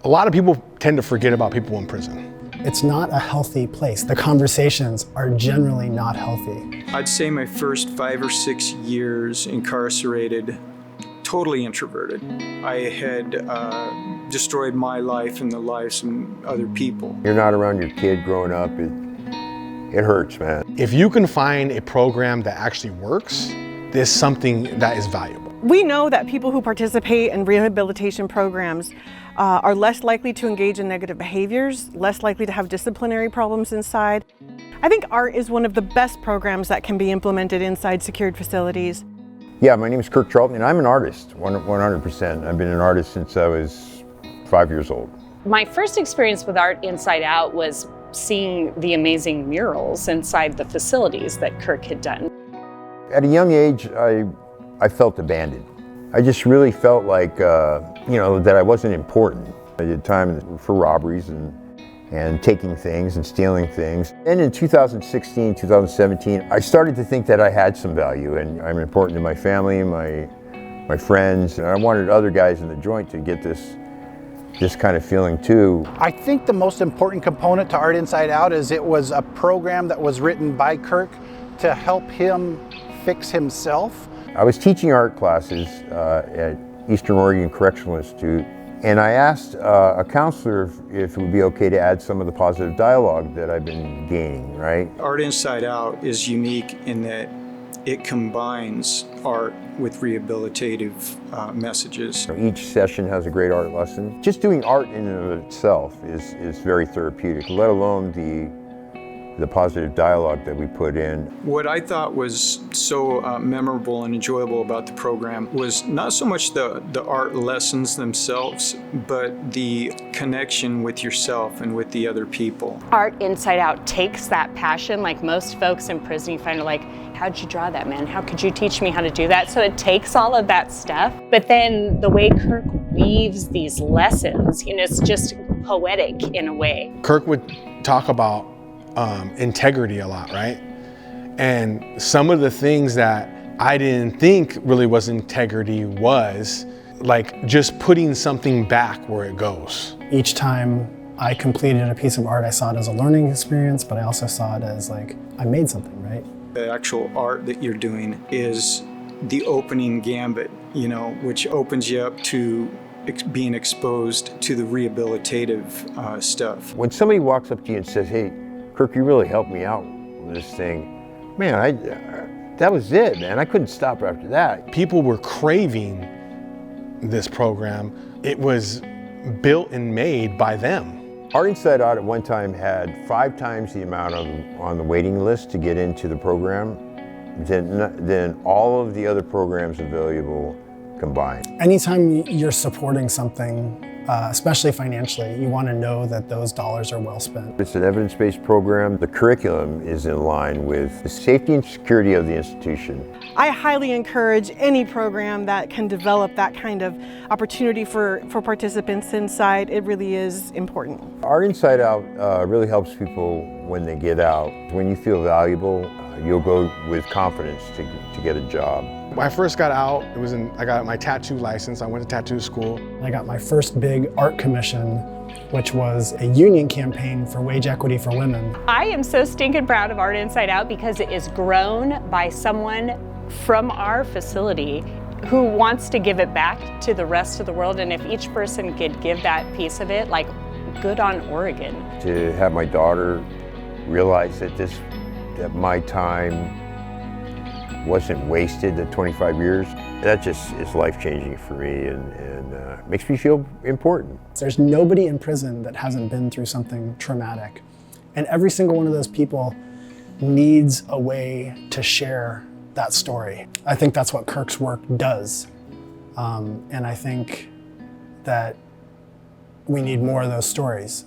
A lot of people tend to forget about people in prison. It's not a healthy place. The conversations are generally not healthy. I'd say my first 5 or 6 years incarcerated, totally introverted. I had destroyed my life and the lives of other people. You're not around your kid growing up, it hurts, man. If you can find a program that actually works, there's something that is valuable. We know that people who participate in rehabilitation programs are less likely to engage in negative behaviors, less likely to have disciplinary problems inside. I think ART is one of the best programs that can be implemented inside secured facilities. Yeah, my name is Kirt Charlton, and I'm an artist, 100%. I've been an artist since I was 5 years old. My first experience with Art Inside Out was seeing the amazing murals inside the facilities that Kirk had done. At a young age, I felt abandoned. I just really felt like, that I wasn't important. I did time for robberies and taking things and stealing things. And in 2016, 2017, I started to think that I had some value and I'm important to my family, my friends, and I wanted other guys in the joint to get this kind of feeling too. I think the most important component to Art Inside Out is it was a program that was written by Kirk to help him fix himself. I was teaching art classes at Eastern Oregon Correctional Institute, and I asked a counselor if it would be okay to add some of the positive dialogue that I've been gaining, right? Art Inside Out is unique in that it combines art with rehabilitative messages. Each session has a great art lesson. Just doing art in and of itself is very therapeutic, let alone the positive dialogue that we put in. What I thought was so memorable and enjoyable about the program was not so much the art lessons themselves, but the connection with yourself and with the other people. Art Inside Out takes that passion, like most folks in prison, you find like, how'd you draw that, man? How could you teach me how to do that? So it takes all of that stuff, but then the way Kirk weaves these lessons, it's just poetic in a way. Kirk would talk about integrity a lot, right? And some of the things that I didn't think really was integrity was like just putting something back where it goes. Each time I completed a piece of art, I saw it as a learning experience, but I also saw it as like, I made something, right? The actual art that you're doing is the opening gambit, which opens you up to being exposed to the rehabilitative stuff. When somebody walks up to you and says, hey, Kirk, you really helped me out with this thing, man, that was it, man. I couldn't stop after that. People were craving this program. It was built and made by them. Art Inside Out at one time had 5 times the amount on the waiting list to get into the program than all of the other programs available combined. Anytime you're supporting something, especially financially, you want to know that those dollars are well spent. It's an evidence-based program. The curriculum is in line with the safety and security of the institution. I highly encourage any program that can develop that kind of opportunity for participants inside. It really is important. Art Inside Out really helps people when they get out. When you feel valuable, you'll go with confidence to get a job. When I first got out, I got my tattoo license. I went to tattoo school. I got my first big art commission, which was a union campaign for wage equity for women. I am so stinking proud of Art Inside Out because it is grown by someone from our facility who wants to give it back to the rest of the world. And if each person could give that piece of it, like, good on Oregon. To have my daughter realize that my time wasn't wasted, the 25 years, that just is life-changing for me and makes me feel important. There's nobody in prison that hasn't been through something traumatic. And every single one of those people needs a way to share that story. I think that's what Kirk's work does. And I think that we need more of those stories.